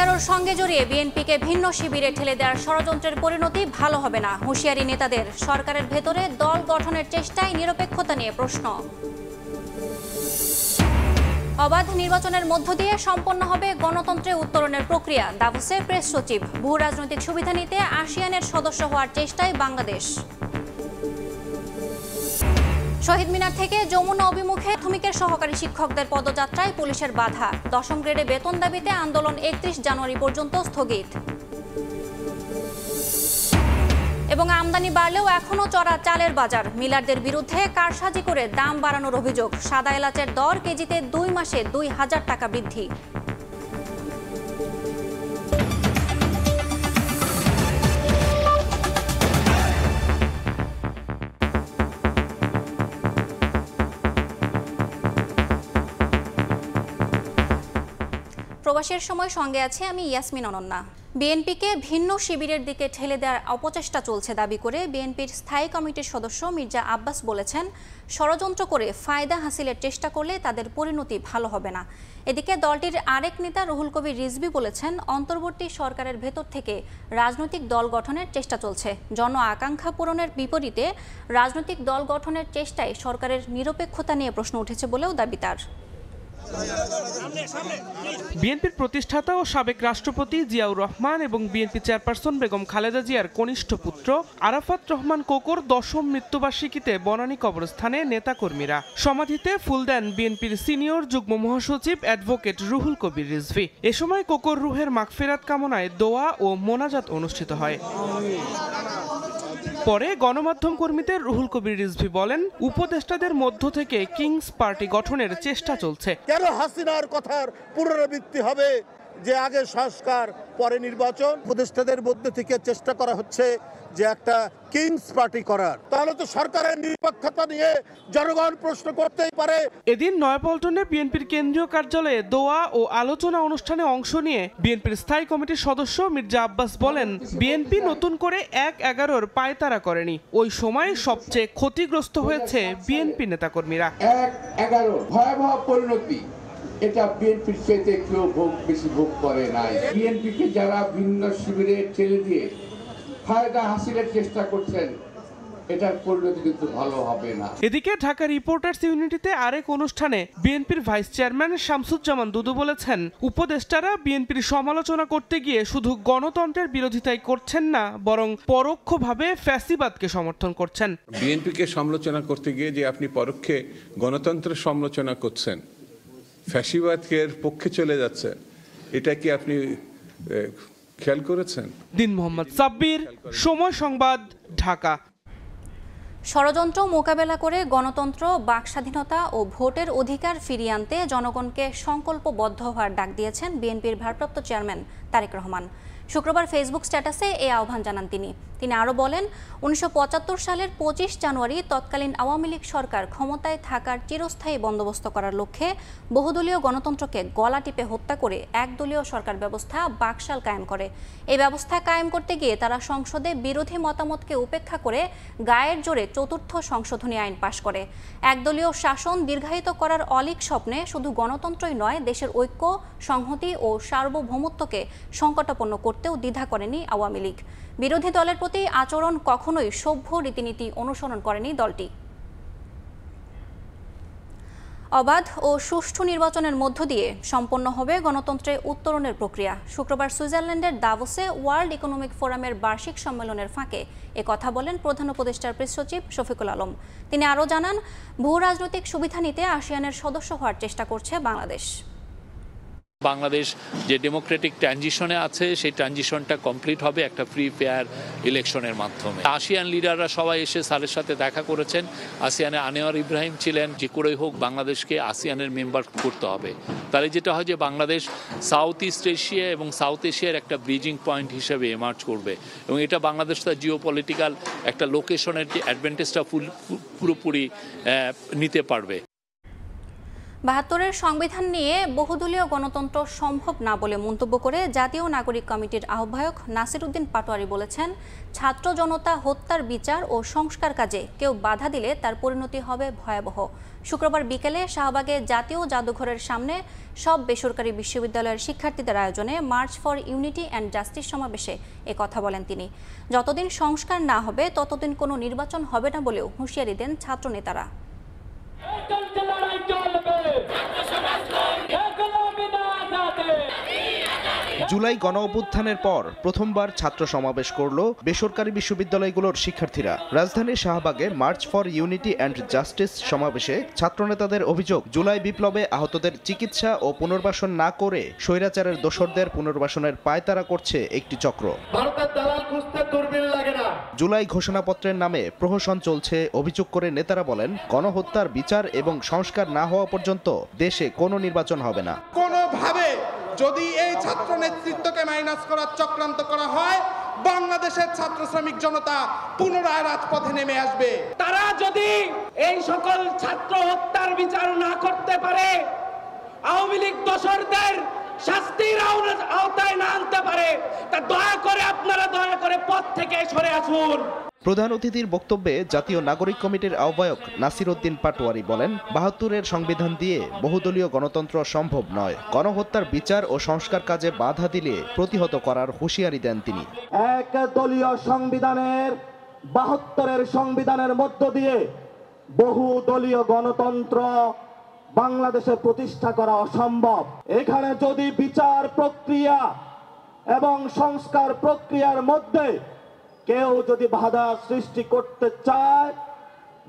11-র সঙ্গে জড়িয়ে বিএনপিকে ভিন্ন শিবিরে ঠেলে দেওয়ার ষড়যন্ত্রের পরিণতি ভালো হবে না, হুঁশিয়ারি নেতাদের। সরকারের ভেতরে দল গঠনের চেষ্টায় নিরপেক্ষতা নিয়ে প্রশ্ন। অবাধ নির্বাচনের মধ্য দিয়ে সম্পন্ন হবে গণতন্ত্রে উত্তরণের প্রক্রিয়া, দাভোসে প্রেস সচিব। ভূ রাজনৈতিক সুবিধা নিতে আসিয়ানের সদস্য হওয়ার চেষ্টায় বাংলাদেশ। শহীদ মিনার থেকে যমুনা অভিমুখে প্রাথমিকের সহকারী শিক্ষকদের পদযাত্রায় পুলিশের বাধা। 10ম গ্রেডে বেতন দাবিতে আন্দোলন 31 জানুয়ারি পর্যন্ত স্থগিত। এবং আমদানি বাড়লেও এখনও চড়া চালের বাজার। মিলারদের বিরুদ্ধে কারসাজি করে দাম বাড়ানোর অভিযোগ। সাদা এলাচের দর কেজিতে 2 মাসে 2000 টাকা বৃদ্ধি। প্রবাসের সময় সঙ্গে আছে আমি ইয়াসমিন অনন্যা। বিএনপিকে ভিন্ন শিবিরের দিকে ঠেলে দেওয়ার অপচেষ্টা চলছে দাবি করে বিএনপির স্থায়ী কমিটির সদস্য মির্জা আব্বাস বলেছেন, ষড়যন্ত্র করে ফায়দা হাসিলের চেষ্টা করলে তাদের পরিণতি ভালো হবে না। এদিকে দলটির আরেক নেতা রুহুল কবির রিজভী বলেছেন, অন্তর্বর্তী সরকারের ভেতর থেকে রাজনৈতিক দল গঠনের চেষ্টা চলছে। জন আকাঙ্ক্ষা পূরণের বিপরীতে রাজনৈতিক দল গঠনের চেষ্টায় সরকারের নিরপেক্ষতা নিয়ে প্রশ্ন উঠেছে বলেও দাবি তার। বিএনপির প্রতিষ্ঠাতা ও সাবেক রাষ্ট্রপতি জিয়াউর রহমান এবং বিএনপি চেয়ারপারসন বেগম খালেদা জিয়ার কনিষ্ঠ পুত্র আরাফাত রহমান কোকোর 10ম মৃত্যুবার্ষিকীতে বনানী কবরস্থানে নেতাকর্মীরা সমাধিতে ফুল দেন বিএনপির সিনিয়র যুগ্ম মহাসচিব অ্যাডভোকেট রুহুল কবির রিজভী। এ সময় কোকোর রুহের মাগফিরাত কামনায় দোয়া ও মোনাজাত অনুষ্ঠিত হয়। পরে গণমাধ্যম কর্মীদের রুহুল কবির রিজভী বলেন, উপদেষ্টাদের মধ্য থেকে কিংস পার্টি গঠনের চেষ্টা চলছে। কেন হাসিনার কথার পুনরাবৃত্তি হবে যে আগে সংস্কার পরে নির্বাচন? উপদেষ্টাদের মধ্যে থেকে চেষ্টা করা হচ্ছে যে একটা কিংস পার্টি করার। তাহলে তো সরকারের নিরপেক্ষতা নিয়ে জনগণ প্রশ্ন করতেই পারে। এদিন নয়াপল্টনে বিএনপির কেন্দ্রীয় কার্যালয়ে দোয়া ও আলোচনা অনুষ্ঠানে অংশ নিয়ে বিএনপির স্থায়ী কমিটির সদস্য মির্জা আব্বাস বলেন, বিএনপি নতুন করে 1/11-র পায়তারা করেনি। ওই সময় সবচেয়ে ক্ষতিগ্রস্ত হয়েছে বিএনপি নেতাকর্মীরা। 1/11 ভয়াবহ পরিণতি, এটা বিএনপির চাইতে কেউ বেশি ভোগ করে নাই। বিএনপিকে যারা ভিন্ন শিবিরে ঠেলে দিয়ে ফায়দা হাসিলের চেষ্টা করছেন, এটার পরিণতি কিন্তু ভালো হবে না। এদিকে ঢাকা রিপোর্টার্স ইউনিটিতে আরেক অনুষ্ঠানে বিএনপির ভাইস চেয়ারম্যান শামসুজ্জামান দুদু বলেছেন, উপদেষ্টারা বিএনপির সমালোচনা করতে গিয়ে শুধু গণতন্ত্রের বিরোধিতাই করছেন না, বরং পরোক্ষভাবে ফ্যাসিবাদকে সমর্থন করছেন। বিএনপিকে সমালোচনা করতে গিয়ে যে আপনি পরোক্ষে গণতন্ত্রের সমালোচনা করছেন, ফ্যাসিবাদের পক্ষে চলে যাচ্ছে, এটা কি আপনি খেয়াল করেছেন? দিন মোহাম্মদ সাব্বির, সময় সংবাদ, ঢাকা। ষড়যন্ত্র মোকাবেলা করে গণতন্ত্র, বাকস্বাধীনতা ও ভোটের অধিকার ফিরিয়ে আনতে জনগণকে সংকল্পবদ্ধ হওয়ার ডাক দিয়েছেন বিএনপির ভারপ্রাপ্ত চেয়ারম্যান তারেক রহমান। শুক্রবার ফেসবুক স্ট্যাটাসে এই আহ্বান জানান তিনি। আরও বলেন, 1975 সালের 25 জানুয়ারি তৎকালীন আওয়ামী লীগ সরকার ক্ষমতায় থাকার চিরস্থায়ী বন্দোবস্ত করার লক্ষ্যে বহুদলীয় গণতন্ত্রকে গলা টিপে হত্যা করে একদলীয় সরকার ব্যবস্থা বাকশাল কায়েম করে। এই ব্যবস্থা কায়েম করতে গিয়ে তারা সংসদে বিরোধী মতামতকে উপেক্ষা করে গায়ের জোরে 4র্থ সংশোধনী আইন পাশ করে। একদলীয় শাসন দীর্ঘায়িত করার অলীক স্বপ্নে শুধু গণতন্ত্রই নয়, দেশের ঐক্য, সংহতি ও সার্বভৌমত্বকে সংকটাপন্ন করতেও দ্বিধা করেনি আওয়ামী লীগ। বিরোধী দলের প্রতি আচরণ কখনোই সভ্য রীতিনীতি অনুসরণ করেনি দলটি। অবাধ ও সুষ্ঠু নির্বাচনের মধ্য দিয়ে সম্পন্ন হবে গণতন্ত্রে উত্তরণের প্রক্রিয়া। শুক্রবার সুইজারল্যান্ডের দাভোসে ওয়ার্ল্ড ইকোনমিক ফোরামের বার্ষিক সম্মেলনের ফাঁকে কথা বলেন প্রধান উপদেষ্টার প্রেস সচিব শফিকুল আলম। তিনি আরও জানান, ভূ রাজনৈতিক সুবিধা নিতে আসিয়ানের সদস্য হওয়ার চেষ্টা করছে বাংলাদেশ। বাংলাদেশ যে ডেমোক্রেটিক ট্রানজিশনে আছে, সেই ট্রানজিশনটা কমপ্লিট হবে একটা ফ্রি ফেয়ার ইলেকশনের মাধ্যমে। আসিয়ান লিডাররা সবাই এসে স্যারের সাথে দেখা করেছেন। আসিয়ানে আনোয়ার ইব্রাহিম ছিলেন। যে করেই হোক বাংলাদেশকে আসিয়ানের মেম্বার করতে হবে। তাহলে যেটা হয় যে বাংলাদেশ সাউথ ইস্ট এশিয়া এবং সাউথ এশিয়ার একটা ব্রিজিং পয়েন্ট হিসেবে এমার্জ করবে, এবং এটা বাংলাদেশ তার জিও পলিটিক্যাল একটা লোকেশনের যে অ্যাডভান্টেজটা পুরোপুরি নিতে পারবে। ৭২-এর সংবিধান নিয়ে বহুদলীয় গণতন্ত্র সম্ভব না বলে মন্তব্য করে জাতীয় নাগরিক কমিটির আহ্বায়ক নাসির উদ্দিন পাটোয়ারি বলেছেন, ছাত্র জনতা হত্যার বিচার ও সংস্কার কাজে কেউ বাধা দিলে তার পরিণতি হবে ভয়াবহ। শুক্রবার বিকেলে শাহবাগে জাতীয় জাদুঘরের সামনে সব বেসরকারি বিশ্ববিদ্যালয়ের শিক্ষার্থীদের আয়োজনে March for unity and justice সমাবেশে কথা বলেন তিনি। যতদিন সংস্কার না হবে ততদিন কোনো নির্বাচন হবে না বলেও হুঁশিয়ারি দেন ছাত্রনেতারা। জুলাই গণ অভ্যুত্থানের পর প্রথমবার ছাত্র সমাবেশ করল বেসরকারি বিশ্ববিদ্যালয়গুলোর শিক্ষার্থীরা। রাজধানীর শাহবাগে March for unity and justice সমাবেশে ছাত্রনেতাদের অভিযোগ, জুলাই বিপ্লবে আহতদের চিকিৎসা ও পুনর্বাসন না করে স্বৈরাচারের দোসরদের পুনর্বাসনের পায়তারা করছে একটি চক্র। জুলাই ঘোষণাপত্রের নামে প্রহসন চলছে অভিযোগ করে নেতারা বলেন, গণহত্যার বিচার এবং সংস্কার না হওয়া পর্যন্ত দেশে কোনো নির্বাচন হবে না। কোনোভাবে যদি এই ছাত্র নেতৃত্বকে মাইনাস করার চক্রান্ত করা হয়, বাংলাদেশের ছাত্র শ্রমিক জনতা পুনরায় রাজপথে নেমে আসবে। তারা যদি এই সকল ছাত্র হত্যার বিচার না করতে পারে, আওয়ামী লীগ দোসরদের শাস্তির আওতায় না আনতে পারে, তা আপনারা দয়া করে পথ থেকে সরে আসুন। প্রধান অতিথির বক্তব্যে জাতীয় নাগরিক কমিটির আহ্বায়ক নাসির উদ্দিন পাটোয়ারি বলেন, ৭২-এর সংবিধান দিয়ে বহুদলীয় গণতন্ত্র সম্ভব নয়। গণহত্যার বিচার ও সংস্কার কাজে বাধা দিলে প্রতিহত করার হুঁশিয়ারি দেন তিনি। একদলীয় সংবিধানের ৭২-এর সংবিধানের মধ্য দিয়ে বহুদলীয় গণতন্ত্র বাংলাদেশে প্রতিষ্ঠা করা অসম্ভব। এখানে যদি বিচার প্রক্রিয়া এবং সংস্কার প্রক্রিয়ার মধ্যে কেউ যদি বাধা সৃষ্টি করতে চায়,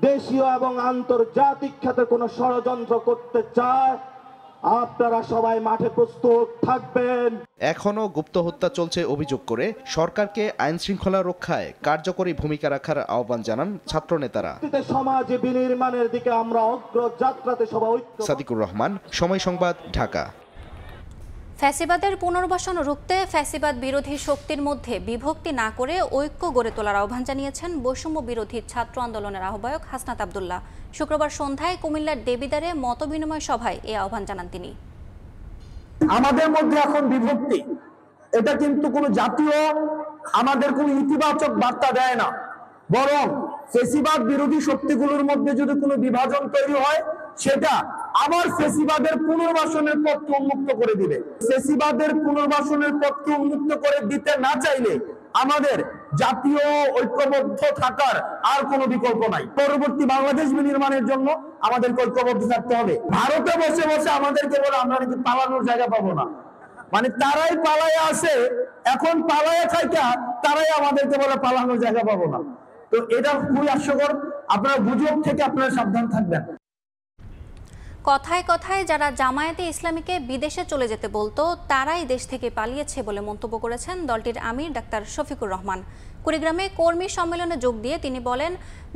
দেশীয় এবং আন্তর্জাতিক ক্ষেত্রে কোনো ষড়যন্ত্র করতে চায়, আপনারা সবাই মাঠে প্রস্তুত থাকবেন। এখনো গুপ্ত হত্যা চলছে অভিযোগ করে সরকারকে আইন শৃঙ্খলা রক্ষায় কার্যকরী ভূমিকা রাখার আহ্বান জানান ছাত্রনেতারা। সমাজ বিনির্মাণের দিকে আমরা অগ্রযাত্রাতে সবাই ঐক্য। সাদিকুর রহমান, সময় সংবাদ, ঢাকা। ফ্যাসিবাদের পুনর্বাসন রুখতে ফ্যাসিবাদ বিরোধী শক্তির মধ্যে বিভক্তি না করে ঐক্য গড়ে তোলার আহ্বান জানিয়েছেন বৈষম্য বিরোধী ছাত্র আন্দোলনের আহ্বায়ক হাসনাত আব্দুল্লাহ। শুক্রবার সন্ধ্যায় কুমিল্লার দেবিদ্বারে মতবিনিময় সভায় এই আহ্বান জানান তিনি। আমাদের মধ্যে এখন বিভক্তি, এটা কিন্তু কোনো জাতীয় আমাদের কোনো ইতিবাচক বার্তা দেয় না, বরং ফ্যাসিবাদ বিরোধী শক্তিগুলোর মধ্যে যদি কোনো বিভাজন তৈরি হয়, সেটা আবার ফ্যাসিবাদের পুনর্বাসনের পথকে উন্মুক্ত করে দিবে। ফ্যাসিবাদের পুনর্বাসনের পথকে উন্মুক্ত করে দিতে না চাইলে আমাদের জাতীয় ঐক্যবদ্ধ থাকার আর কোনো বিকল্প নাই। পরবর্তী বাংলাদেশ বিনির্মাণের জন্য আমাদেরকে ঐক্যবদ্ধ থাকতে হবে। ভারতে বসে বসে আমাদেরকে বলে আমরা নাকি পালানোর জায়গা পাবো না, মানে তারাই পালায় আসে, এখন পালায় থাকা তারাই আমাদেরকে বলে পালানোর জায়গা পাবো না। তো এটা খুবই হাস্যকর। আপনারা গুজব থেকে আপনারা সাবধান থাকবেন। কথায় কথায় যারা জামায়াতে ইসলামীকে বিদেশে চলে যেতে বলতো, তারাই দেশ থেকে পালিয়েছে বলে মন্তব্য করেছেন দলটির আমির ডাক্তার শফিকুর রহমান। কুড়িগ্রামে কর্মী সম্মেলনে যোগ দিয়ে তিনি বলেন,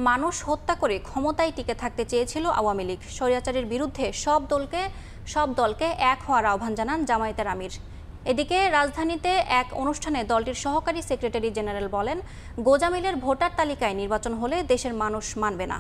মানুষ হত্যা করে ক্ষমতায় টিকে থাকতে চেয়েছিল আওয়ামী লীগ। স্বৈরাচারের বিরুদ্ধে সব দলকে এক হওয়ার আহ্বান জানান জামায়াতের আমির। এদিকে রাজধানীতে এক অনুষ্ঠানে দলটির সহকারী সেক্রেটারি জেনারেল বলেন, গোজামিলের ভোটার তালিকায় নির্বাচন হলে দেশের মানুষ মানবে না।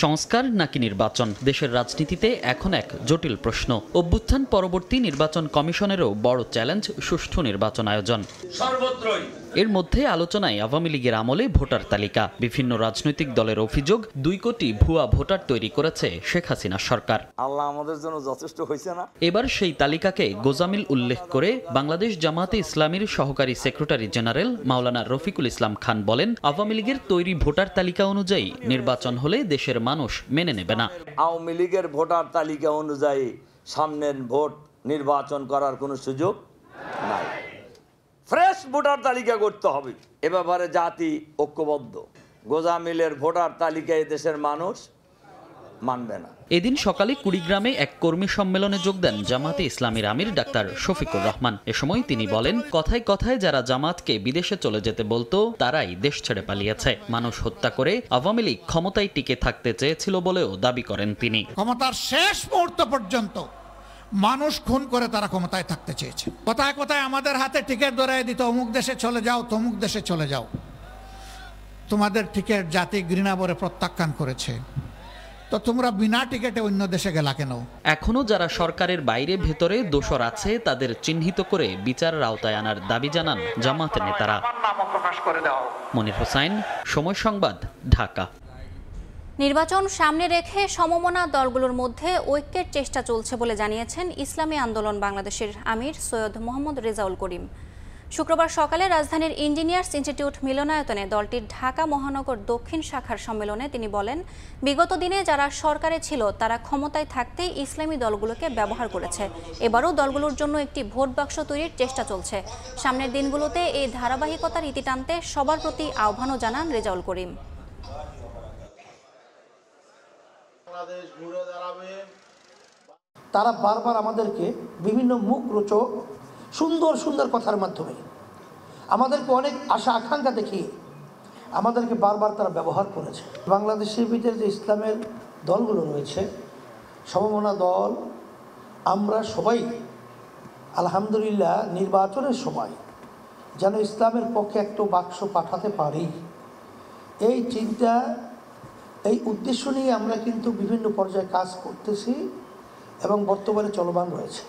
সংস্কার নাকি নির্বাচন, দেশের রাজনীতিতে এখন এক জটিল প্রশ্ন। অভ্যুত্থান পরবর্তী নির্বাচন কমিশনেরও বড় চ্যালেঞ্জ সুষ্ঠু নির্বাচন আয়োজন। সর্বত্রই এর মধ্যে আলোচনায় আওয়ামী লীগের আমলে ভোটার তালিকা। বিভিন্ন রাজনৈতিক দলের অভিযোগ, 2 কোটি ভুয়া ভোটার তৈরি করেছে শেখ হাসিনা সরকার। আল্লাহ আমাদের জন্য যথেষ্ট হয়েছে না। এবার সেই তালিকাকে গোজামিল উল্লেখ করে বাংলাদেশ জামায়াতে ইসলামীর সহকারী সেক্রেটারি জেনারেল মাওলানা রফিকুল ইসলাম খান বলেন, আওয়ামী লীগের তৈরি ভোটার তালিকা অনুযায়ী নির্বাচন হলে দেশের মানুষ মেনে নেবে না। আওয়ামী লীগের ভোটার তালিকা অনুযায়ী সামনের ভোট নির্বাচন করার কোনো সুযোগ নাই। ফ্রেশ ভোটার তালিকা করতে হবে। এ ব্যাপারে জাতি ঐক্যবদ্ধ। গোজামিলের ভোটার তালিকায় দেশের মানুষ মানবে না। এদিন সকালে কুড়িগ্রামে এক কর্মী সম্মেলনে যোগ দেন জামায়াতে ইসলামীর আমির ডাক্তার শফিকুর রহমান। এ সময় তিনি বলেন, কথায় কথায় যারা জামাতকে বিদেশে চলে যেতে বলতো, তারাই দেশ ছেড়ে পালিয়েছে। মানুষ হত্যা করে আওয়ামী লীগ ক্ষমতায় টিকে থাকতে চেয়েছিল বলেও দাবি করেন তিনি। ক্ষমতার শেষ মুহূর্ত পর্যন্ত মানুষ খুন করে তারা ক্ষমতায় থাকতে চেয়েছে। কথায় কথায় আমাদের হাতে টিকিট ধরায় দিত, অমুক দেশে চলে যাও, তমুক দেশে চলে যাও। তোমাদের টিকিট জাতি ঘৃণা ভরে প্রত্যাখ্যান করেছে। তো তোমরা বিনা টিকিটে অন্য দেশে গেলা কেন? এখনো যারা সরকারের বাইরে ভেতরে দোষর আছে তাদের চিহ্নিত করে বিচারের আওতায় আনার দাবি জানান জামাতের নেতারা। মনির হোসাইন, সময় সংবাদ, ঢাকা। নির্বাচন সামনে রেখে সমমনা দলগুলোর মধ্যে ঐক্যের চেষ্টা চলছে বলে জানিয়েছেন ইসলামী আন্দোলন বাংলাদেশের আমির সৈয়দ মোহাম্মদ রেজাউল করিম। শুক্রবার সকালে রাজধানীর ইঞ্জিনিয়ার্স ইনস্টিটিউট মিলনায়তনে দলটির ঢাকা মহানগর দক্ষিণ শাখার সম্মেলনে তিনি বলেন, বিগত দিনে যারা সরকারে ছিল তারা ক্ষমতায় থাকতেই ইসলামী দলগুলোকে ব্যবহার করেছে। এবারও দলগুলোর জন্য একটি ভোট বাক্স তৈরির চেষ্টা চলছে। সামনের দিনগুলোতে এই ধারাবাহিকতার ইতি টানতে সবার প্রতি আহ্বানও জানান রেজাউল করিম। তারা বারবার আমাদেরকে বিভিন্ন মুখ রোচক সুন্দর সুন্দর কথার মাধ্যমে আমাদেরকে অনেক আশা আকাঙ্ক্ষা দেখিয়ে আমাদেরকে বারবার তারা ব্যবহার করেছে। বাংলাদেশের ভিতরে যে ইসলামের দলগুলো রয়েছে, সমমনা দল, আমরা সবাই আলহামদুলিল্লাহ নির্বাচনের সময় যেন ইসলামের পক্ষে একটা বাক্স পাঠাতে পারি, এই চিন্তা, এই উদ্দেশ্য নিয়ে আমরা কিন্তু বিভিন্ন পর্যায়ে কাজ করতেছি এবং বর্তমানে চলমান রয়েছে।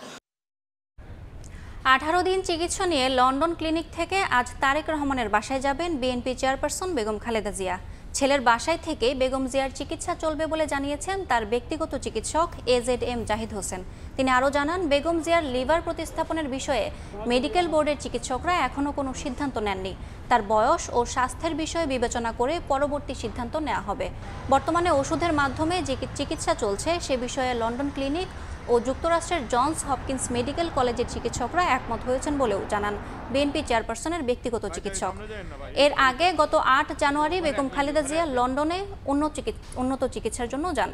18 দিন চিকিৎসা নিয়ে লন্ডন ক্লিনিক থেকে আজ তারেক রহমানের বাসায় যাবেন বিএনপি চেয়ারপারসন বেগম খালেদা জিয়া। ছেলের বাসায় থেকে বেগম জিয়ার চিকিৎসা চলবে বলে জানিয়েছেন তার ব্যক্তিগত চিকিৎসক AZM জাহিদ হোসেন। তিনি আরও জানান, বেগম জিয়ার লিভার প্রতিস্থাপনের বিষয়ে মেডিকেল বোর্ডের চিকিৎসকরা এখনও কোনো সিদ্ধান্ত নেননি। তার বয়স ও স্বাস্থ্যের বিষয়ে বিবেচনা করে পরবর্তী সিদ্ধান্ত নেওয়া হবে। বর্তমানে ওষুধের মাধ্যমে যে চিকিৎসা চলছে সে বিষয়ে লন্ডন ক্লিনিক ও যুক্তরাষ্ট্রের জনস হপকিন্স মেডিকেল কলেজের চিকিৎসকরা একমত হয়েছেন বলেও জানান বিএনপি চেয়ারপারসনের ব্যক্তিগত চিকিৎসক। এর আগে গত 8 জানুয়ারি বেগম খালেদা জিয়া লন্ডনে উন্নত চিকিৎসার জন্য যান।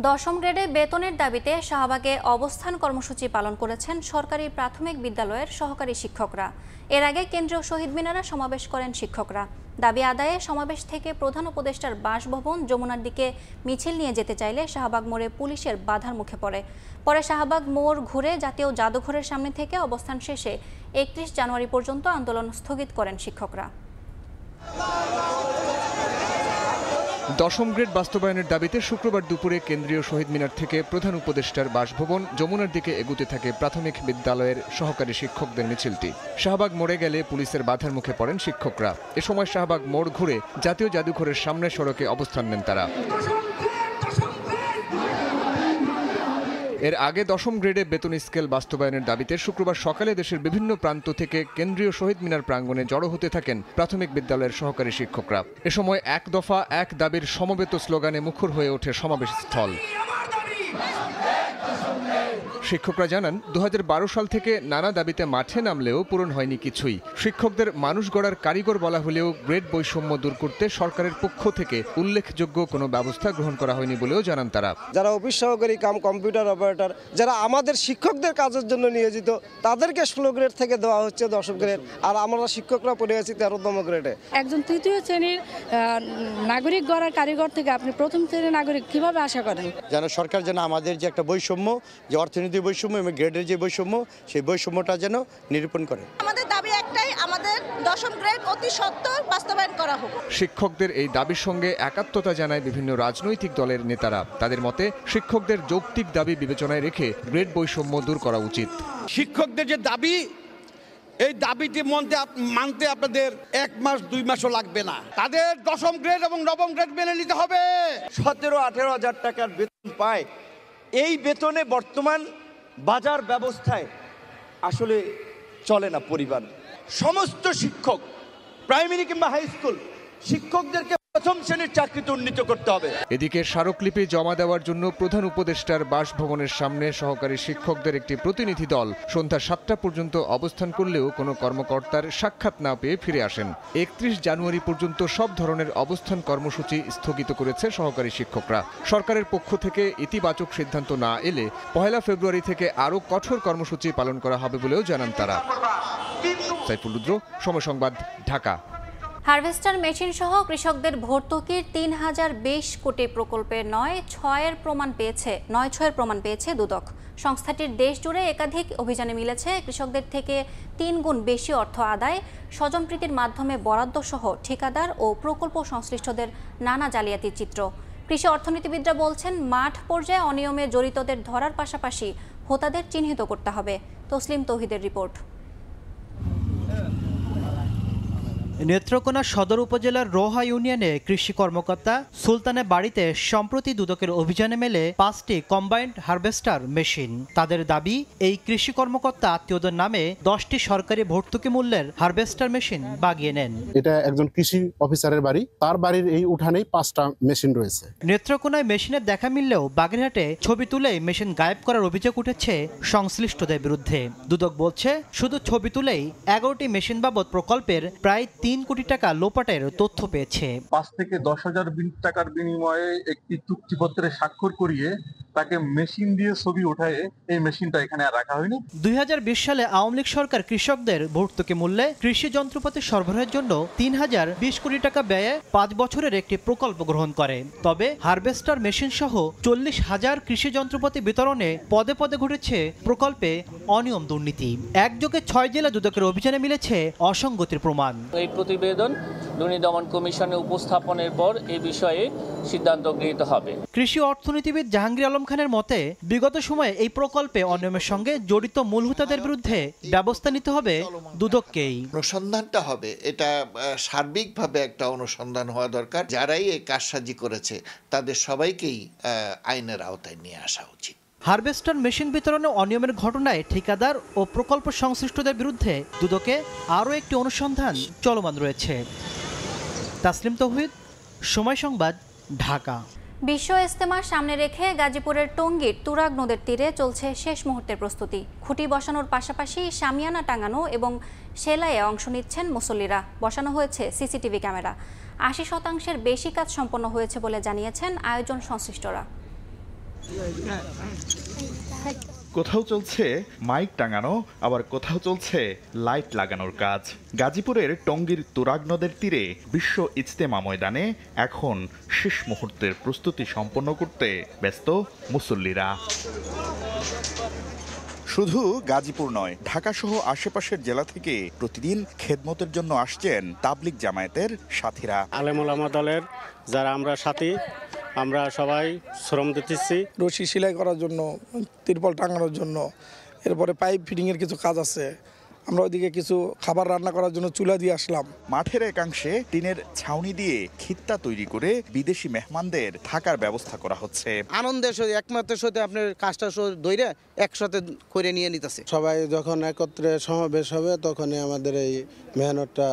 দশম গ্রেডে বেতনের দাবিতে শাহবাগে অবস্থান কর্মসূচি পালন করেছেন সরকারি প্রাথমিক বিদ্যালয়ের সহকারী শিক্ষকরা। এর আগে কেন্দ্রীয় শহীদ মিনারে সমাবেশ করেন শিক্ষকরা। দাবি আদায়ে সমাবেশ থেকে প্রধান উপদেষ্টার বাসভবন যমুনার দিকে মিছিল নিয়ে যেতে চাইলে শাহবাগ মোড়ে পুলিশের বাধার মুখে পরে শাহবাগ মোড় ঘুরে জাতীয় জাদুঘরের সামনে থেকে অবস্থান শেষে 31 জানুয়ারি পর্যন্ত আন্দোলন স্থগিত করেন শিক্ষকরা। দশম গ্রেড বাস্তবায়নের দাবিতে শুক্রবার দুপুরে কেন্দ্রীয় শহীদ মিনার থেকে প্রধান উপদেষ্টার বাসভবন যমুনার দিকে এগুতে থাকে প্রাথমিক বিদ্যালয়ের সহকারী শিক্ষকদের মিছিলটি। শাহবাগ মোড়ে গেলে পুলিশের বাধার মুখে পড়েন শিক্ষকরা। এ সময় শাহবাগ মোড় ঘুরে জাতীয় জাদুঘরের সামনের সড়কে অবস্থান নেন তারা। এর আগে দশম গ্রেডে বেতন স্কেল বাস্তবায়নের দাবিতে শুক্রবার সকালে দেশের বিভিন্ন প্রান্ত থেকে কেন্দ্রীয় শহীদ মিনার প্রাঙ্গণে জড়ো হতে থাকেন প্রাথমিক বিদ্যালয়ের সহকারী শিক্ষকরা। এ সময় এক দফা এক দাবির সমবেত স্লোগানে মুখর হয়ে ওঠে সমাবেশ স্থল। শিক্ষকরা জানান, 2012 সাল থেকে নানা দাবিতে মাঠে নামলেও পূরণ হয়নি কিছুই। শিক্ষকদের মানুষ গড়ার কারিগর বলা হলেও গ্রেড বৈষম্য দূর করতে সরকারের পক্ষ থেকে উল্লেখযোগ্য কোনো ব্যবস্থা গ্রহণ করা হয়নি বলেও জানান তারা। যারা অফিস সহকারী কাম কম্পিউটার অপারেটর, যারা আমাদের শিক্ষকদের কাজের জন্য নিয়োজিত, তাদেরকে 16 গ্রেড থেকে দেওয়া হচ্ছে 10 গ্রেড, আর আমরা শিক্ষকরা পড়ে আছি 13তম গ্রেডে। একজন তৃতীয় শ্রেণীর নাগরিক গড়ার কারিগর থেকে আপনি প্রথম শ্রেণীর নাগরিক কিভাবে আশা করেন? যেন সরকার যেন আমাদের যে একটা বৈষম্য, যে অর্থনীতি বৈষম্য এবং গ্রেডের যে বৈষম্য, সেই বৈষম্যটা যেন নিরূপণ করে। আমাদের দাবি একটাই, আমাদের দশম গ্রেড অতি সত্বর বাস্তবায়ন করা হোক। শিক্ষকদের এই দাবির সঙ্গে একাত্মতা জানায় বিভিন্ন রাজনৈতিক দলের নেতারা। তাদের মতে শিক্ষকদের যৌক্তিক দাবি বিবেচনায় রেখে গ্রেড বৈষম্য দূর করা উচিত। শিক্ষকদের যে দাবি, এই দাবিটি মানতে আপনাদের 1 মাস 2 মাসও লাগবে না। তাদের দশম গ্রেড এবং নবম গ্রেড মেনে নিতে হবে। 17-18 হাজার টাকার বেতন পায়। এই বেতনে বর্তমান বাজার ব্যবস্থায় আসলে চলে না পরিবার। সমস্ত শিক্ষক, প্রাইমারি কিংবা হাই স্কুল শিক্ষকদেরকে প্রথম শ্রেণীর চাকরিতে উন্নীত করতে হবে। এদিকে স্মারকলিপি জমা দেওয়ার জন্য প্রধান উপদেষ্টার বাসভবনের সামনে সহকারী শিক্ষকদের একটি প্রতিনিধি দল সন্ধ্যা 7টা পর্যন্ত অবস্থান করলেও কোনো কর্মকর্তার সাক্ষাৎ না পেয়ে ফিরে আসেন। 31 জানুয়ারি পর্যন্ত সব ধরনের অবস্থান কর্মসূচি স্থগিত করেছে সহকারী শিক্ষকরা। সরকারের পক্ষ থেকে ইতিবাচক সিদ্ধান্ত না এলে 1 ফেব্রুয়ারি থেকে আরও কঠোর কর্মসূচি পালন করা হবে বলেও জানান তারা। সাইফুল রুদ্র, সময় সংবাদ, ঢাকা। হারভেস্টার মেশিন সহ কৃষকদের ভর্তুকির 3020 কোটি প্রকল্পে 9-6 এর প্রমাণ পেয়েছে দুদক। সংস্থাটির দেশ জুড়ে একাধিক অভিযানে মিলেছে কৃষকদের থেকে 3 গুণ বেশি অর্থ আদায়, স্বজনপ্রীতির মাধ্যমে বরাদ্দ সহ ঠিকাদার ও প্রকল্প সংশ্লিষ্টদের নানা জালিয়াতির চিত্র। কৃষি অর্থনীতিবিদরা বলছেন, মাঠ পর্যায়ে অনিয়মে জড়িতদের ধরার পাশাপাশি হোতাদের চিহ্নিত করতে হবে। তসলিম তৌহিদের রিপোর্ট। নেত্রকোনা সদর উপজেলার রোহা ইউনিয়নে কৃষি কর্মকর্তা সুলতানের বাড়িতে সম্প্রতি দুদকের অভিযানে মেলে 5টি কম্বাইন্ড হারভেস্টার মেশিন। তাদের দাবি, এই কৃষি কর্মকর্তা আত্মীয়দের নামে 10টি সরকারি ভর্তুকি মূল্যের হারভেস্টার মেশিন বাগিয়ে নেন। এটা একজন কৃষি অফিসারের বাড়ি, তার বাড়ির এই উঠানেই 5টা মেশিন রয়েছে। নেত্রকোনায় মেশিনের দেখা মিললেও বাগেরহাটে ছবি তুলে মেশিন গায়েব করার অভিযোগ উঠেছে সংশ্লিষ্টদের বিরুদ্ধে। দুদক বলছে, শুধু ছবি তুলেই 11টি মেশিন বাবদ প্রকল্পের প্রায় 3 কোটি টাকা লোপাটের তথ্য পেয়েছে। 5 থেকে 10,000 টাকার বিনিময়ে একটি চুক্তিপত্রে স্বাক্ষর করিয়ে তাকে মেশিন দিয়ে ছবি ওঠায় এই মেশিনটা এখানে আর রাখা হয়নি। 2020 সালে আওয়ামী লীগ সরকার কৃষকদের ভর্তুকি মূল্যে কৃষি যন্ত্রপাতি সরবরাহের জন্য 3020 কোটি টাকা ব্যয়ে 5 বছরের একটি প্রকল্প গ্রহণ করে। তবে হারভেস্টার মেশিন সহ 40,000 কৃষি যন্ত্রপাতি বিতরণে পদে পদে ঘটেছে প্রকল্পে অনিয়ম দুর্নীতি। একযোগে 6 জেলা দুদকের অভিযানে মিলেছে অসঙ্গতির প্রমাণ। এই প্রতিবেদন দুর্নীতি দমন কমিশনে উপস্থাপনের পর এই বিষয়ে সিদ্ধান্ত গৃহীত হবে। কৃষি অর্থনীতিবিদ জাহাঙ্গীর আলম খানের মতে, বিগত সময়ে এই প্রকল্পে অনিয়মের সঙ্গে জড়িত মূল হোতাদের বিরুদ্ধে ব্যবস্থা নিতে হবে দুদককেই। অনুসন্ধানটা হবে, এটা সার্বিকভাবে একটা অনুসন্ধান হওয়া দরকার। যারাই এই কারসাজি করেছে তাদের সবাইকেই আইনের আওতায় নিয়ে আসা উচিত। হারভেস্টার মেশিন বিতরণে অনিয়মের ঘটনায় ঠিকাদার ও প্রকল্প সংশ্লিষ্টদের বিরুদ্ধে দুদকে আরও একটি অনুসন্ধান চলমান রয়েছে। তাসলিম তৌহিদ, সময় সংবাদ, ঢাকা। বিশ্ব ইজতেমা সামনে রেখে গাজীপুরের টঙ্গীর তুরাগ নদের তীরে চলছে শেষ মুহূর্তের প্রস্তুতি। খুঁটি বসানোর পাশাপাশি শামিয়ানা টাঙানো এবং সেলাইয়ে অংশ নিচ্ছেন মুসল্লিরা। বসানো হয়েছে সিসিটিভি ক্যামেরা। 80% বেশি কাজ সম্পন্ন হয়েছে বলে জানিয়েছেন আয়োজন সংশ্লিষ্টরা। কোথাও চলছে মাইক টাঙানো, আবার কোথাও চলছে লাইট লাগানোর কাজ। গাজীপুরের টঙ্গীর তুরাগ নদের তীরে বিশ্ব ইজতেমা ময়দানে এখন শেষ মুহূর্তের প্রস্তুতি সম্পন্ন করতে ব্যস্ত মুসল্লিরা। শুধু গাজীপুর নয়, ঢাকাসহ আশেপাশের জেলা থেকে প্রতিদিন খেদমতের জন্য আসছেন তাবলিগ জামায়াতের সাথীরা। আলেম ওলামা দলের যারা আমরা সাথী, আমরা সবাই শ্রম দিতেছি। রশি সেলাই করার জন্য, তিরপল টাঙানোর জন্য, এরপরে পাইপ ফিটিংয়ের কিছু কাজ আছে। আমরা ওইদিকে কিছু খাবার রান্না করার জন্য চুলা দিয়ে আসলাম। মাঠের একাংশে টিনের ছাউনি দিয়ে খিত্তা তৈরি করে বিদেশি মেহমানদের থাকার ব্যবস্থা করা হচ্ছে। আনন্দের সাথে একমাত্রের সাথে আপনার কাজটা ধরে একসাথে করে নিয়ে নিতেছে। সবাই যখন একত্রে সমাবেশ হবে তখনই আমাদের এই মেহনতটা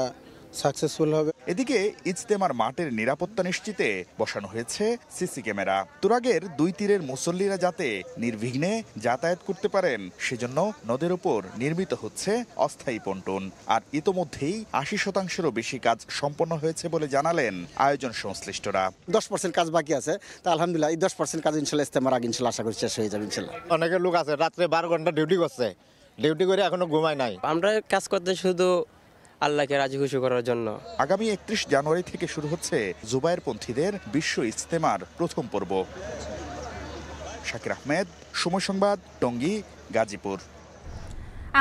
সাকসেসফুল হবে। এদিকে ইজতেমার মাঠের নিরাপত্তা নিশ্চিতে বসানো হয়েছে সিসি ক্যামেরা। তুরাগের 2 তীরের মুসল্লিরা যাতে নির্বিঘ্নে যাতায়াত করতে পারেন সেজন্য নদের উপর নির্মিত হচ্ছে অস্থায়ী পন্টন। আর ইতোমধ্যেই 80%-এরও বেশি কাজ সম্পন্ন হয়েছে বলে জানালেন আয়োজন সংশ্লিষ্টরা। 10% কাজ বাকি আছে, তা আলহামদুলিল্লাহ এই 10% কাজ ইনশাল্লাহ ইজতেমার আগে ইনশাল্লাহ আশা করি শেষ হয়ে যাবে ইনশাল্লাহ। অনেকে লোক আছে রাত্রে 12 ঘন্টা ডিউটি করছে, ডিউটি করে এখনো ঘুমায় নাই। আমরা কাজ করতে শুধু আল্লাহকে রাজি খুশি করার জন্য। আগামী 31 জানুয়ারি থেকে শুরু হচ্ছে জুবায়েরপন্থীদের বিশ্ব ইজতেমার প্রথম পর্ব। শাকির আহমেদ, সময় সংবাদ, টঙ্গী, গাজীপুর।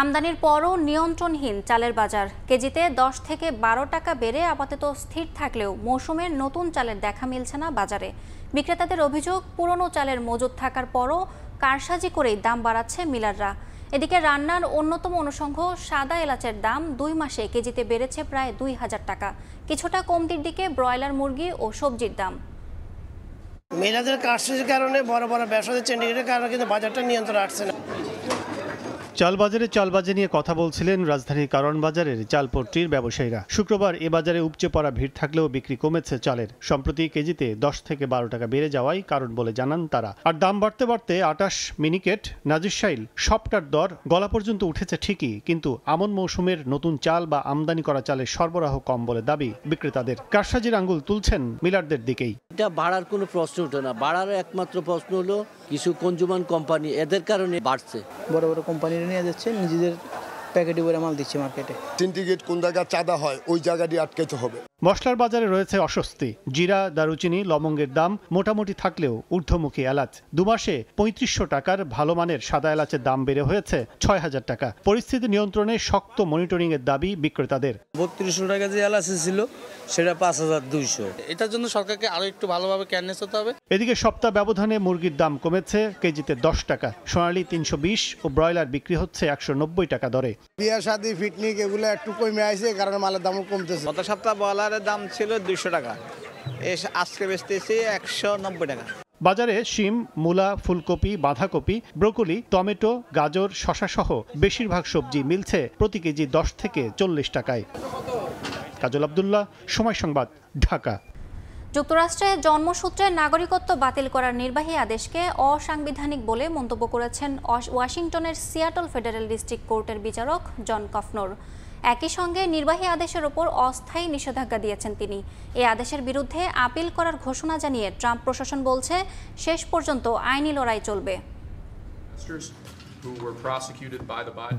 আমদানির পরও নিয়ন্ত্রণহীন চালের বাজার। কেজিতে 10 থেকে 12 টাকা বেড়ে আপাতত স্থির থাকলেও মৌসুমের নতুন চালের দেখা মিলছে না বাজারে। বিক্রেতাদের অভিযোগ, পুরনো চালের মজুদ থাকার পরও কারসাজি করেই দাম বাড়াচ্ছে মিলাররা। এদিকে রান্নার অন্যতম অনুষঙ্গ সাদা এলাচের দাম 2 মাসে কেজিতে বেড়েছে প্রায় 2000 টাকা। কিছুটা কমতির দিকে ব্রয়লার মুরগি ও সবজির দাম। মেয়েদের কারসাজির কারণে বড় বড় ব্যবসায়ীদের চেন্ডিগেটের কারণে কিন্তু বাজারটা নিয়ন্ত্রণে আসছে না। চালবাজারে নিয়ে কথা বলছিলেন রাজধানীর কারণ বাজারের চালপট্টির ব্যবসায়ীরা। শুক্রবার এ বাজারে উপচে পড়া ভিড় থাকলেও বিক্রি কমেছে চালের। সম্প্রতি কেজিতে 10 থেকে 12 টাকা বেড়ে যাওয়াই কারণ বলে জানান তারা। আর দাম বাড়তে বাড়তে 28 মিনিকেট, নাজিরশাইল সবটার দর গলা পর্যন্ত উঠেছে ঠিকই, কিন্তু আমন মৌসুমের নতুন চাল বা আমদানি করা চালের সরবরাহ কম বলে দাবি বিক্রেতাদের। কারসাজির আঙ্গুল তুলছেন মিলারদের দিকেই। এটা বাড়ার কোনো প্রশ্ন ওঠে না। বাড়ার একমাত্র প্রশ্ন হলো কিছু কনজিউমার কোম্পানি, এদের কারণে বাড়ছে। বড় বড় কোম্পানিরা নিয়ে যাচ্ছে, নিজেদের প্যাকেটে করে মাল দিচ্ছে মার্কেটে। সিন্ডিকেট কোন জায়গায় চাঁদা হয় ওই জায়গাটি আটকাতে হবে। মশলার বাজারে রয়েছে অস্বস্তি। জিরা, দারুচিনি, লবঙ্গের দাম মোটামুটি থাকলেও ঊর্ধ্বমুখী এলাচ। 2 মাসে 3500 টাকার ভালো মানের সাদা এলাচের দাম বেড়ে হয়েছে 6000 টাকা। পরিস্থিতি নিয়ন্ত্রণে শক্ত মনিটরিং এর দাবি বিক্রেতাদের। 3200 টাকা যে এলাচ ছিল সেটা 5200। এটার জন্য সরকারকে আরো একটু ভালোভাবে কেয়ারনেস হতে হবে। এদিকে সপ্তাহ ব্যবধানে মুরগির দাম কমেছে কেজিতে 10 টাকা। সোনালী 320 ও ব্রয়লার বিক্রি হচ্ছে 190 টাকা দরে। বিয়া শাদী, পিকনিক এগুলো একটু কমে আসছে, কারণ মালের দামও কমতেছে। গত সপ্তাহ ব্রয়লারের দাম ছিল 200 টাকা, আজকে বেচতেছি 190 টাকা। বাজারে শিম, মূলা, ফুলকপি, বাঁধাকপি, ব্রোকলি, টমেটো, গাজর, শসা সহ বেশিরভাগ সবজি মিলছে প্রতি কেজি 10 থেকে 40 টাকায়। কাজল আব্দুল্লাহ, সময় সংবাদ, ঢাকা। যুক্তরাষ্ট্রে জন্মসূত্রে নাগরিকত্ব বাতিল করার নির্বাহী আদেশকে অসাংবিধানিক বলে মন্তব্য করেছেন ওয়াশিংটনের সিয়াটল ফেডারেল ডিস্ট্রিক্ট কোর্টের বিচারক জন কফনোর। একই সঙ্গে নির্বাহী আদেশের ওপর অস্থায়ী নিষেধাজ্ঞা দিয়েছেন তিনি। এই আদেশের বিরুদ্ধে আপিল করার ঘোষণা জানিয়ে ট্রাম্প প্রশাসন বলছে, শেষ পর্যন্ত আইনি লড়াই চলবে।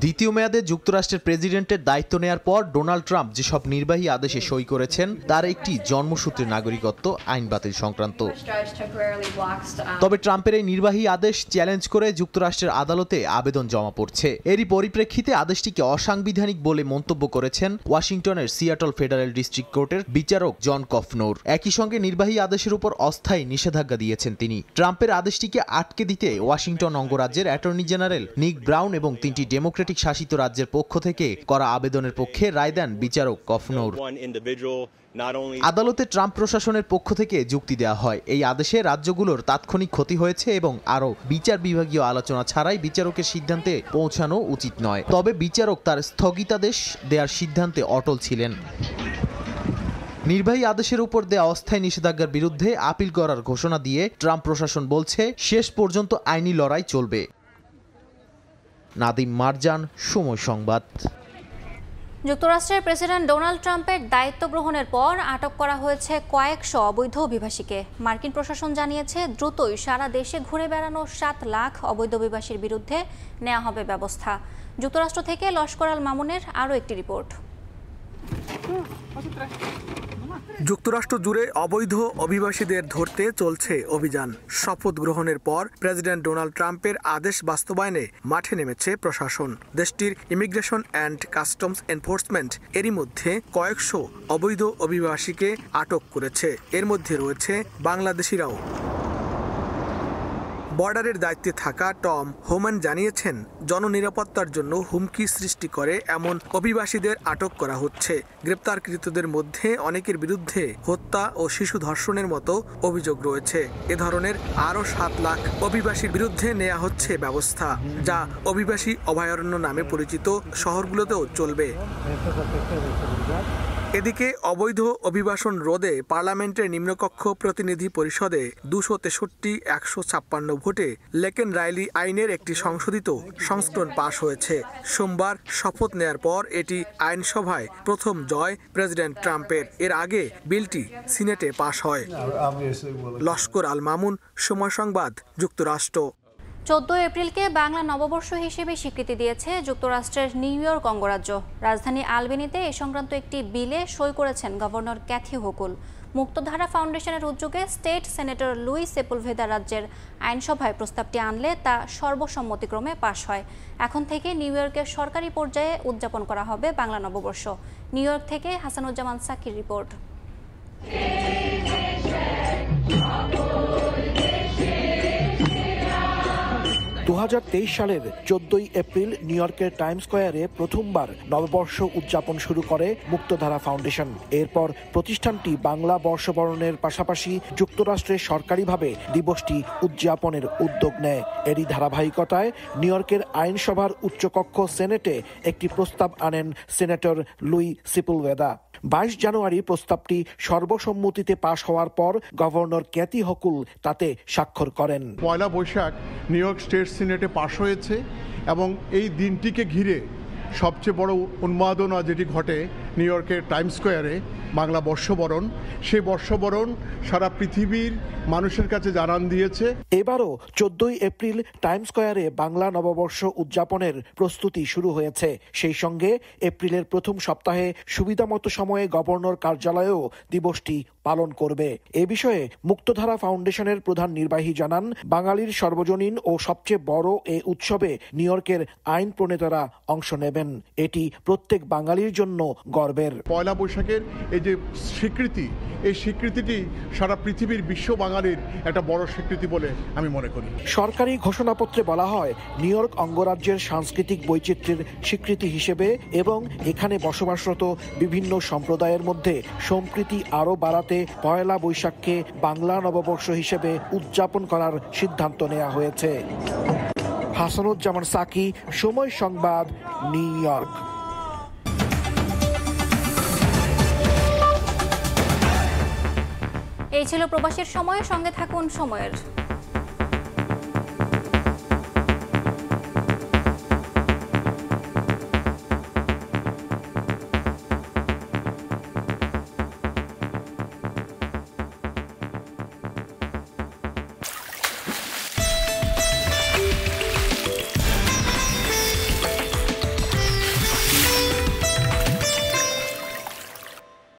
দ্বিতীয় মেয়াদে যুক্তরাষ্ট্রের প্রেসিডেন্টের দায়িত্ব নেয়ার পর ডোনাল্ড ট্রাম্প যেসব নির্বাহী আদেশে সই করেছেন তার একটি জন্মসূত্রে নাগরিকত্ব আইন বাতিল সংক্রান্ত। তবে ট্রাম্পের এই নির্বাহী আদেশ চ্যালেঞ্জ করে যুক্তরাষ্ট্রের আদালতে আবেদন জমা পড়ছে। এরই পরিপ্রেক্ষিতে আদেশটিকে অসাংবিধানিক বলে মন্তব্য করেছেন ওয়াশিংটনের সিয়াটল ফেডারেল ডিস্ট্রিক্ট কোর্টের বিচারক জন কফনোর। একই সঙ্গে নির্বাহী আদেশের উপর অস্থায়ী নিষেধাজ্ঞা দিয়েছেন তিনি। ট্রাম্পের আদেশটিকে আটকে দিতে ওয়াশিংটন অঙ্গরাজ্যের অ্যাটর্নি জেনারেল নিক ব্রাউন এবং 3টি ডেমোক্রেটিক শাসিত রাজ্যের পক্ষ থেকে করা আবেদনের পক্ষে রায় দেন বিচারক কফনোর। আদালতে ট্রাম্প প্রশাসনের পক্ষ থেকে যুক্তি দেওয়া হয়, এই আদেশে রাজ্যগুলোর তাৎক্ষণিক ক্ষতি হয়েছে এবং আরও বিচার বিভাগীয় আলোচনা ছাড়াই বিচারকের সিদ্ধান্তে পৌঁছানো উচিত নয়। তবে বিচারক তার স্থগিতাদেশ দেওয়ার সিদ্ধান্তে অটল ছিলেন। নির্বাহী আদেশের উপর দেয়া অস্থায়ী নিষেধাজ্ঞার বিরুদ্ধে আপিল করার ঘোষণা দিয়ে ট্রাম্প প্রশাসন বলছে, শেষ পর্যন্ত আইনি লড়াই চলবে। নাদিম মারজান, সময় সংবাদ। যুক্তরাষ্ট্রের প্রেসিডেন্ট ডোনাল্ড ট্রাম্পের দায়িত্ব গ্রহণের পর আটক করা হয়েছে কয়েকশো অবৈধ অভিবাসীকে। মার্কিন প্রশাসন জানিয়েছে, দ্রুতই সারা দেশে ঘুরে বেড়ানো 7 লাখ অবৈধ অভিবাসীর বিরুদ্ধে নেওয়া হবে ব্যবস্থা। যুক্তরাষ্ট্র থেকে লস্কর আল মামুনের আরও একটি রিপোর্ট। যুক্তরাষ্ট্র জুড়ে অবৈধ অভিবাসীদের ধরতে চলছে অভিযান। শপথ গ্রহণের পর প্রেসিডেন্ট ডোনাল্ড ট্রাম্পের আদেশ বাস্তবায়নে মাঠে নেমেছে প্রশাসন। দেশটির ইমিগ্রেশন অ্যান্ড কাস্টমস এনফোর্সমেন্ট এরই মধ্যে কয়েকশো অবৈধ অভিবাসীকে আটক করেছে। এর মধ্যে রয়েছে বাংলাদেশিরাও। বর্ডারের দায়িত্বে থাকা টম হোমান জানিয়েছেন, জননিরাপত্তার জন্য হুমকি সৃষ্টি করে এমন অভিবাসীদের আটক করা হচ্ছে। গ্রেপ্তারকৃতদের মধ্যে অনেকের বিরুদ্ধে হত্যা ও শিশু ধর্ষণের মতো অভিযোগ রয়েছে। এ ধরনের আরও 7 লাখ অভিবাসীর বিরুদ্ধে নেওয়া হচ্ছে ব্যবস্থা, যা অভিবাসী অভয়ারণ্য নামে পরিচিত শহরগুলোতেও চলবে। এদিকে অবৈধ অভিবাসন রোধে পার্লামেন্টের নিম্নকক্ষ প্রতিনিধি পরিষদে 263-156 ভোটে লেকেন রাইলি আইনের একটি সংশোধিত সংস্করণ পাশ হয়েছে। সোমবার শপথ নেয়ার পর এটি আইনসভায় প্রথম জয় প্রেসিডেন্ট ট্রাম্পের। এর আগে বিলটি সিনেটে পাশ হয়। লস্কর আল মামুন, সময় সংবাদ, যুক্তরাষ্ট্র। 14 এপ্রিলকে বাংলা নববর্ষ হিসেবে স্বীকৃতি দিয়েছে যুক্তরাষ্ট্রের নিউ ইয়র্ক অঙ্গরাজ্য। রাজধানী আলবেনিতে এ সংক্রান্ত একটি বিলে সই করেছেন গভর্নর ক্যাথি হোকুল। মুক্তধারা ফাউন্ডেশনের উদ্যোগে স্টেট সেনেটর লুই সেপুলভেদা রাজ্যের আইনসভায় প্রস্তাবটি আনলে তা সর্বসম্মতিক্রমে পাশ হয়। এখন থেকে নিউ ইয়র্কের সরকারি পর্যায়ে উদযাপন করা হবে বাংলা নববর্ষ। নিউ ইয়র্ক থেকে হাসানুজ্জামান সাকির রিপোর্ট। 2023 সালের 14 এপ্রিল নিউ ইয়র্কের টাইম স্কয়ারে প্রথমবার নববর্ষ উদযাপন শুরু করে মুক্তধারা ফাউন্ডেশন। এরপর প্রতিষ্ঠানটি বাংলা বর্ষবরণের পাশাপাশি যুক্তরাষ্ট্রে সরকারিভাবে দিবসটি উদযাপনের উদ্যোগ নেয়। এরই ধারাবাহিকতায় নিউ ইয়র্কের আইনসভার উচ্চকক্ষ সেনেটে একটি প্রস্তাব আনেন সিনেটর লুই সেপুলভেদা। 22 জানুয়ারি প্রস্তাবটি সর্বসম্মতিতে পাশ হওয়ার পর গভর্নর ক্যাথি হোকুল তাতে স্বাক্ষর করেন। পয়লা বৈশাখ নিউ ইয়র্ক স্টেট সিনেটে পাশ হয়েছে এবং এই দিনটিকে ঘিরে সবচেয়ে বড় উন্মাদনা যেটি ঘটে নিউ ইয়র্কের টাইমস স্কোয়ারে বাংলা বর্ষবরণ, সেই বর্ষবরণ সারা পৃথিবীর মানুষের কাছে জানান দিয়েছে। এবারও 14 এপ্রিল টাইমস স্কোয়ারে বাংলা নববর্ষ উদযাপনের প্রস্তুতি শুরু হয়েছে। সেই সঙ্গে এপ্রিলের প্রথম সপ্তাহে সুবিধামতো সময়ে গভর্নর কার্যালয়েও দিবসটি পালন করবে। এ বিষয়ে মুক্তধারা ফাউন্ডেশনের প্রধান নির্বাহী জানান, বাঙালির সর্বজনীন ও সবচেয়ে বড় এ উৎসবে নিউ ইয়র্কের আইন প্রণেতারা অংশ নেবেন। এটি প্রত্যেক বাঙালির জন্য গর্বের। পয়লা বৈশাখের এই যে স্বীকৃতি, এই স্বীকৃতিটি সারা পৃথিবীর বিশ্ব বাঙালির একটা বড় স্বীকৃতি বলে আমি মনে করি। সরকারি ঘোষণাপত্রে বলা হয়, নিউ ইয়র্ক অঙ্গরাজ্যের সাংস্কৃতিক বৈচিত্র্যের স্বীকৃতি হিসেবে এবং এখানে বসবাসরত বিভিন্ন সম্প্রদায়ের মধ্যে সম্প্রীতি আরও বাড়াতে পয়লা বৈশাখকে বাংলা নববর্ষ হিসেবে উদযাপন করার সিদ্ধান্ত নেওয়া হয়েছে। হাসানুজ্জামান সাকি, সময় সংবাদ, নিউ ইয়র্ক। এই ছিল প্রবাসীর সময়, সঙ্গে থাকুন সময়ের।